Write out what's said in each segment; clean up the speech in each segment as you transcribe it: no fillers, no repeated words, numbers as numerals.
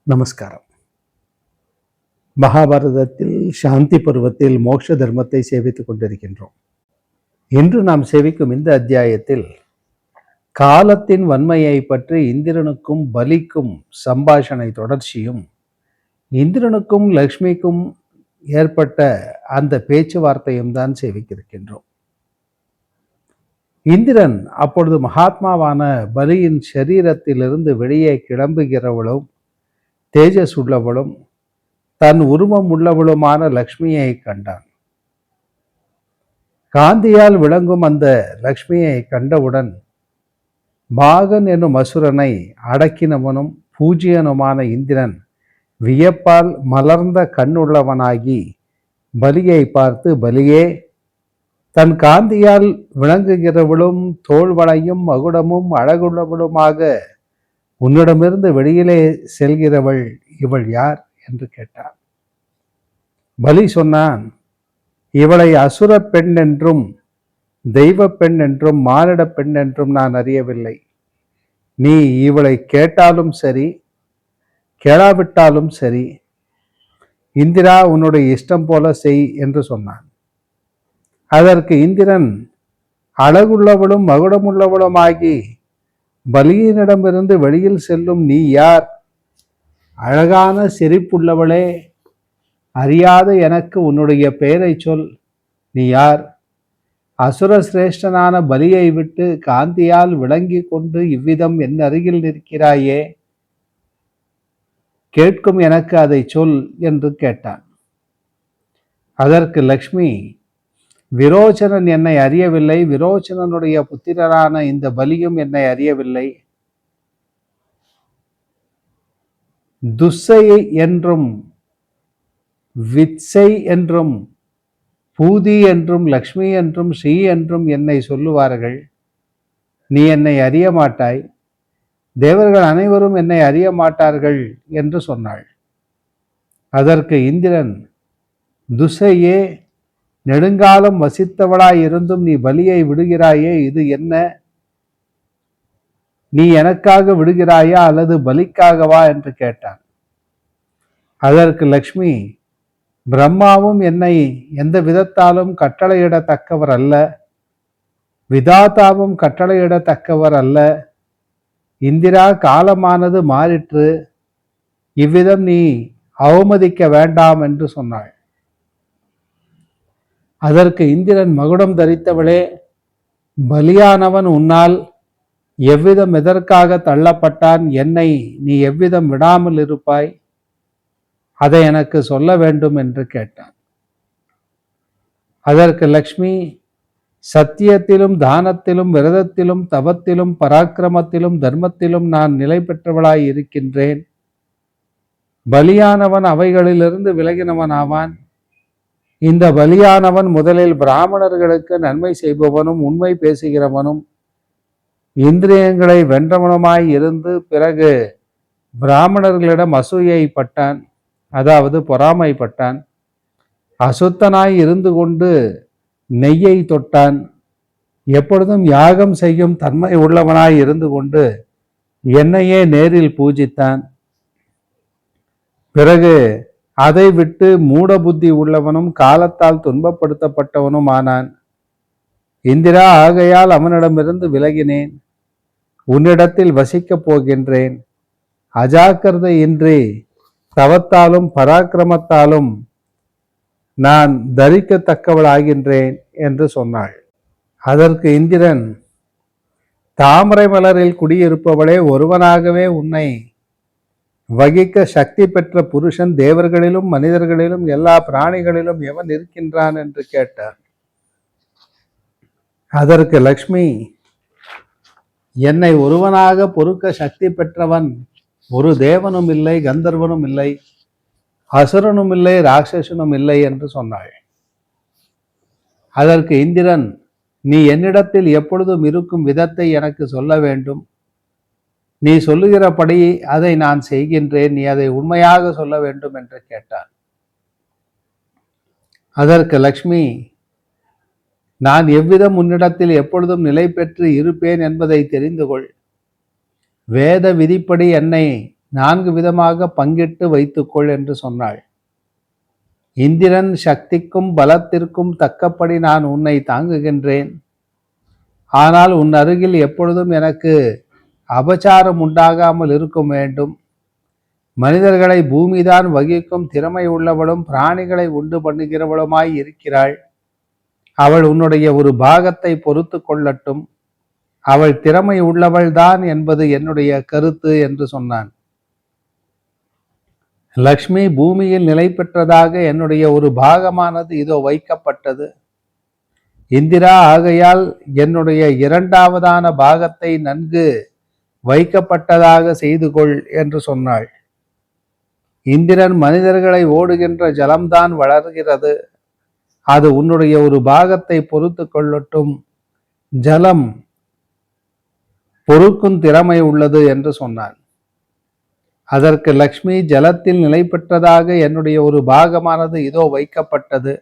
நமஸ்காரம். மகாபாரதத்தில் சாந்தி பருவத்தில் மோட்ச தர்மத்தை சேவித்துக் கொண்டிருக்கின்றோம். இன்று நாம் சேவிக்கும் இந்த அத்தியாயத்தில் காலத்தின் வன்மையை பற்றி இந்திரனுக்கும் பலிக்கும் சம்பாஷணை தொடர்ச்சியும், இந்திரனுக்கும் லக்ஷ்மிக்கும் ஏற்பட்ட அந்த பேச்சுவார்த்தையும் தான் சேவிக்கிருக்கின்றோம். இந்திரன் அப்பொழுது மகாத்மாவான பலியின் சரீரத்திலிருந்து வெளியே கிளம்புகிறவளும் தேஜஸ் உள்ளவளும் தன் உருவம் உள்ளவளுமான லக்ஷ்மியை கண்டான். காந்தியால் விளங்கும் அந்த லக்ஷ்மியை கண்டவுடன் பாகன் என்னும் அசுரனை அடக்கினவனும் பூஜ்யனுமான இந்திரன் வியப்பால் மலர்ந்த கண்ணுள்ளவனாகி பலியை பார்த்து, பலியே, தன் காந்தியால் விளங்குகிறவளும் தோள்வளையும் மகுடமும் அழகுள்ளவளுமாக உன்னிடமிருந்து வெளியிலே செல்கிறவள் இவள் யார் என்று கேட்டான். பலி சொன்னான், இவளை அசுர பெண் என்றும் தெய்வ பெண் என்றும் மானிட பெண் என்றும் நான் அறியவில்லை. நீ இவளை கேட்டாலும் சரி கேளாவிட்டாலும் சரி, இந்திரா உன்னுடைய இஷ்டம் போல செய் என்று சொன்னான். அதற்கு இந்திரன், அழகுள்ளவளும் மகுடமுள்ளவளுமாகி பலியினிடமிருந்து வெளியில் செல்லும் நீ யார்? அழகான சிரிப்புள்ளவளே, அறியாத எனக்கு உன்னுடைய பெயரை சொல். நீ யார்? அசுர சிரேஷ்டனான பலியை விட்டு காந்தியால் விளங்கி கொண்டு இவ்விதம் என் அருகில் நிற்கிறாயே, கேட்கும் எனக்கு அதை சொல் என்று கேட்டான். அதற்கு லக்ஷ்மி, விரோச்சனன் என்னை அறியவில்லை, விரோச்சனனுடைய புத்திரரான இந்த பலியும் என்னை அறியவில்லை. துஸ்ஸை என்றும் வித்சை என்றும் பூதி என்றும் லக்ஷ்மி என்றும் ஸ்ரீ என்றும் என்னை சொல்லுவார்கள். நீ என்னை அறிய மாட்டாய், தேவர்கள் அனைவரும் என்னை அறிய மாட்டார்கள் என்று சொன்னாள். அதற்கு இந்திரன், துஸ்ஸையே, நெடுங்காலம் வசித்தவளாய் இருந்தும் நீ பலியை விடுகிறாயே, இது என்ன? நீ எனக்காக விடுகிறாயா அல்லது பலிக்காகவா என்று கேட்டான். அதற்கு லக்ஷ்மி, பிரம்மாவும் என்னை எந்த விதத்தாலும் கட்டளையிடத்தக்கவர் அல்ல, விதாதாவும் கட்டளையிடத்தக்கவர் அல்ல. இந்திரா, காலமானது மாறிற்று, இவ்விதம் நீ அவமதிக்க வேண்டாம் என்று சொன்னாள். அதற்கு இந்திரன், மகுடம் தரித்தவளே, பலியானவன் உன்னால் எவ்விதம் எதற்காக தள்ளப்பட்டான்? என்னை நீ எவ்விதம் விடாமல் இருப்பாய்? அதை எனக்கு சொல்ல வேண்டும் என்று கேட்டான். அதற்கு லக்ஷ்மி, சத்தியத்திலும் தானத்திலும் விரதத்திலும் தவத்திலும் பராக்கிரமத்திலும் தர்மத்திலும் நான் நிலை பெற்றவளாய் இருக்கின்றேன். பலியானவன் அவைகளிலிருந்து விலகினவன் ஆவான். இந்த பலியானவன் முதலில் பிராமணர்களுக்கு நன்மை செய்பவனும் உண்மை பேசுகிறவனும் இந்திரியங்களை வென்றவனுமாய் இருந்து பிறகு பிராமணர்களிடம் அசூயைப்பட்டான், அதாவது பொறாமைப்பட்டான். அசுத்தனாய் இருந்து கொண்டு நெய்யை தொட்டான். எப்பொழுதும் யாகம் செய்யும் தன்மை உள்ளவனாய் இருந்து கொண்டு என்னையே நேரில் பூஜித்தான். பிறகு அதை விட்டு மூட புத்தி உள்ளவனும் காலத்தால் துன்பப்படுத்தப்பட்டவனும் ஆனான். இந்திரா, ஆகையால் அவனிடமிருந்து விலகினேன், உன்னிடத்தில் வசிக்கப் போகின்றேன். அஜாக்கிரதையின்றி தவத்தாலும் பராக்கிரமத்தாலும் நான் தரிக்கத்தக்கவளாகின்றேன் என்று சொன்னாள். அதற்கு இந்திரன், தாமரை மலரில் குடியிருப்பவளே, ஒருவனாகவே உன்னை வகிக்க சக்தி பெற்ற புருஷன் தேவர்களிலும் மனிதர்களிலும் எல்லா பிராணிகளிலும் எவன் இருக்கின்றான் என்று கேட்டார். அதற்கு லக்ஷ்மி, என்னை ஒருவனாக பொறுக்க சக்தி பெற்றவன் ஒரு தேவனும் இல்லை, கந்தர்வனும் இல்லை, அசுரனும் இல்லை, ராட்சசனும் இல்லை என்று சொன்னாள். அதற்கு இந்திரன், நீ என்னிடத்தில் எப்பொழுதும் இருக்கும் விதத்தை எனக்கு சொல்ல வேண்டும். நீ சொல்லுகிறபடி அதை நான் செய்கின்றேன், நீ அதை உண்மையாக சொல்ல வேண்டும் என்று கேட்டான். அதற்கு லக்ஷ்மி, நான் எவ்விதம் உன்னிடத்தில் எப்பொழுதும் நிலை பெற்று இருப்பேன் என்பதை தெரிந்து கொள். வேத விதிப்படி என்னை 4 விதமாக பங்கிட்டு வைத்துக்கொள் என்று சொன்னாள். இந்திரன் சக்திக்கும் பலத்திற்கும் தக்கபடி நான் உன்னை தாங்குகின்றேன். ஆனால் உன் அருகில் எப்பொழுதும் எனக்கு அபச்சாரம் உண்டாகாமல் இருக்க வேண்டும். மனிதர்களை பூமிதான் வகிக்கும் திறமை உள்ளவளும் பிராணிகளை உண்டு பண்ணுகிறவளுமாய் இருக்கிறாள். அவள் உன்னுடைய ஒரு பாகத்தை பொறுத்து கொள்ளட்டும். அவள் திறமை உள்ளவள்தான் என்பது என்னுடைய கருத்து என்று சொன்னான். லக்ஷ்மி, பூமியில் நிலை பெற்றதாக என்னுடைய ஒரு பாகமானது இதோ வைக்கப்பட்டது. இந்திரா, ஆகையால் என்னுடைய 2வதான பாகத்தை நன்கு வைக்கப்பட்டதாக செய்து கொள் என்று சொன்னாள். இந்திரன், மனிதர்களை ஓடுகின்ற ஜலம்தான் வளர்கிறது. அது உன்னுடைய ஒரு பாகத்தை பொறுத்து கொள்ளட்டும். ஜலம் பொறுக்கும் திறமை உள்ளது என்று சொன்னான். அதற்கு லக்ஷ்மி, ஜலத்தில் நிலை பெற்றதாக என்னுடைய ஒரு பாகமானது இதோ வைக்கப்பட்டது.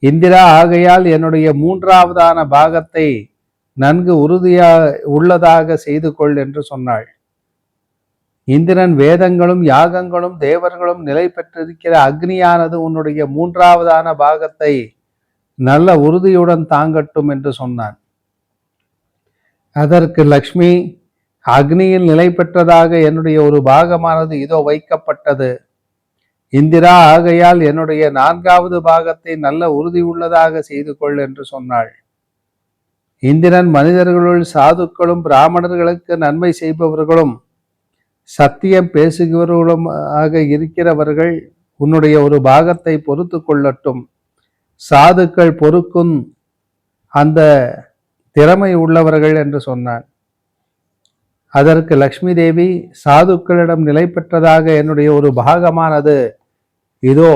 இந்திரா, ஆகையால் என்னுடைய 3வதான பாகத்தை நன்கு உள்ளதாக செய்து கொள் என்று சொன்னாள். இந்திரன், வேதங்களும் யாகங்களும் தேவர்களும் நிலை பெற்றிருக்கிற அக்னியானது உன்னுடைய 3வதான பாகத்தை நல்ல உறுதியுடன் தாங்கட்டும் என்று சொன்னான். அதற்கு லக்ஷ்மி, அக்னியில் நிலை பெற்றதாக என்னுடைய ஒரு பாகமானது இதோ வைக்கப்பட்டது. இந்திரா, ஆகையால் என்னுடைய 4வது பாகத்தை நல்ல உறுதி உள்ளதாக செய்து கொள் என்று சொன்னாள். இந்திரன், மனிதர்களுள் சாதுக்களும் பிராமணர்களுக்கு நன்மை செய்பவர்களும் சத்தியம் பேசுகிறவர்களுமாக இருக்கிறவர்கள் உன்னுடைய ஒரு பாகத்தை பொறுத்து கொள்ளட்டும். சாதுக்கள் பொறுக்கும் அந்த திறமை உள்ளவர்கள் என்று சொன்னான். அதற்கு லக்ஷ்மி தேவி, சாதுக்களிடம் நிலை பெற்றதாக என்னுடைய ஒரு பாகமானது இதோ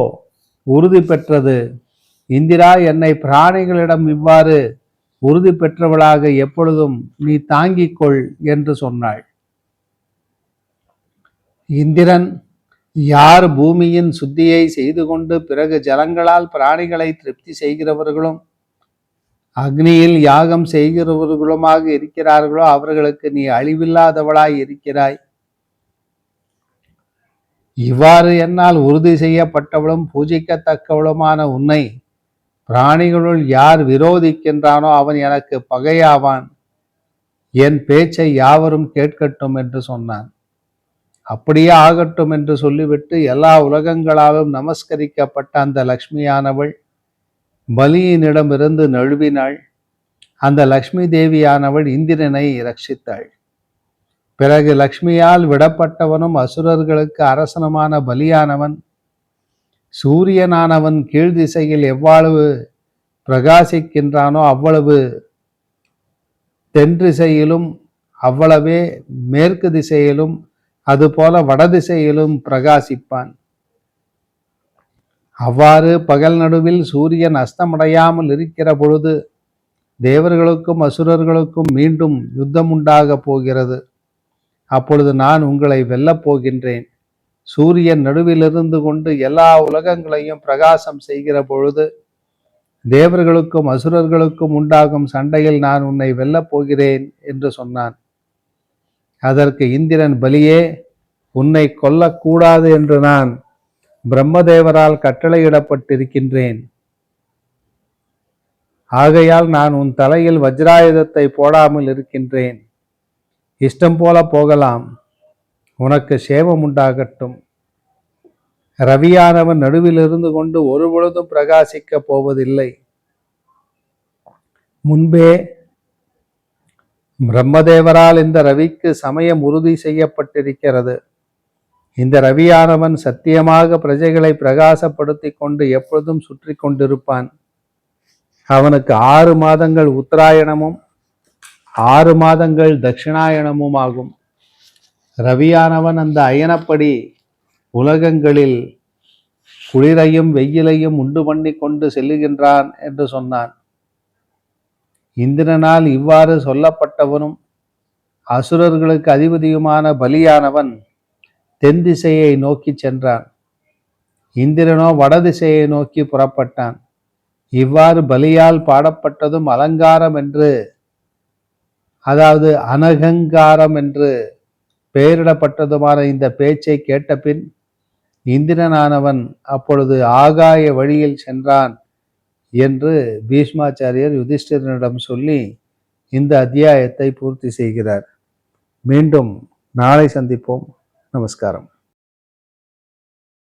உறுதி பெற்றது. இந்திரா, என்னை பிராணிகளிடம் இவ்வாறு உறுதி பெற்றவளாக எப்பொழுதும் நீ தாங்கிக்கொள் என்று சொன்னாள். இந்திரன், யார் பூமியின் சுத்தியை செய்து கொண்டு பிறகு ஜலங்களால் பிராணிகளை திருப்தி செய்கிறவர்களும் அக்னியில் யாகம் செய்கிறவர்களுமாக இருக்கிறார்களோ அவர்களுக்கு நீ அழிவில்லாதவளாய் இருக்கிறாய். இவ்வாறு என்னால் உறுதி செய்யப்பட்டவளும் பூஜிக்கத்தக்கவளுமான உன்னை பிராணிகளுள் யார் விரோதிக்கின்றானோ அவன் எனக்கு பகையாவான். என் பேச்சை யாவரும் கேட்கட்டும் என்று சொன்னான். அப்படியே ஆகட்டும் என்று சொல்லிவிட்டு எல்லா உலகங்களாலும் நமஸ்கரிக்கப்பட்ட அந்த லக்ஷ்மியானவள் பலியினிடமிருந்து நழுவினாள். அந்த லக்ஷ்மி தேவியானவள் இந்திரனை ரட்சித்தாள். பிறகு லக்ஷ்மியால் விடப்பட்டவனும் அசுரர்களுக்கு அரசனுமான பலியானவன், சூரியனானவன் கீழ் திசையில் எவ்வளவு பிரகாசிக்கின்றானோ அவ்வளவு தென் திசையிலும் அவ்வளவே மேற்கு திசையிலும் அதுபோல வடதிசையிலும் பிரகாசிப்பான். அவ்வாறு பகல் நடுவில் சூரியன் அஸ்தமடையாமல் இருக்கிற பொழுது தேவர்களுக்கும் அசுரர்களுக்கும் மீண்டும் யுத்தம் உண்டாக போகிறது. அப்பொழுது நான் உங்களை வெல்லப் போகின்றேன். சூரியன் நடுவிலிருந்து கொண்டு எல்லா உலகங்களையும் பிரகாசம் செய்கிற பொழுது தேவர்களுக்கும் அசுரர்களுக்கும் உண்டாகும் சண்டையில் நான் உன்னை வெல்லப் போகிறேன் என்று சொன்னான். அதற்கு இந்திரன், பலியே, உன்னை கொல்லக்கூடாது என்று நான் பிரம்மதேவரால் கட்டளையிடப்பட்டிருக்கின்றேன். ஆகையால் நான் உன் தலையில் வஜ்ராயுதத்தை போடாமல் இருக்கின்றேன். இஷ்டம் போல போகலாம். உனக்கு சேமம் உண்டாகட்டும். ரவியானவன் நடுவில் இருந்து கொண்டு ஒரு பொழுதும் பிரகாசிக்க போவதில்லை. முன்பே பிரம்மதேவரால் இந்த ரவிக்கு சமயம் உறுதி செய்யப்பட்டிருக்கிறது. இந்த ரவியானவன் சத்தியமாக பிரஜைகளை பிரகாசப்படுத்தி கொண்டு எப்பொழுதும் சுற்றி கொண்டிருப்பான். அவனுக்கு 6 மாதங்கள் உத்தராயணமும் 6 மாதங்கள் தட்சிணாயணமும் ஆகும். ரவியானவன் அந்த அயனப்படி உலகங்களில் குளிரையும் வெயிலையும் உண்டு பண்ணி கொண்டு செல்லுகின்றான் என்று சொன்னான். இந்திரனால் இவ்வாறு சொல்லப்பட்டவனும் அசுரர்களுக்கு அதிபதியுமான பலியானவன் தென் திசையை நோக்கி சென்றான். இந்திரனோ வடதிசையை நோக்கி புறப்பட்டான். இவ்வாறு பலியால் பாடப்பட்டதும் அலங்காரம் என்று, அதாவது அனகங்காரம் என்று பெயரிடப்பட்டதுமான இந்த பேச்சை கேட்ட பின் இந்திரனானவன் அப்பொழுது ஆகாய வழியில் சென்றான் என்று பீஷ்மாச்சாரியர் யுதிஷ்டிரனிடம் சொல்லி இந்த அத்தியாயத்தை பூர்த்தி செய்கிறார். மீண்டும் நாளை சந்திப்போம். நமஸ்காரம்.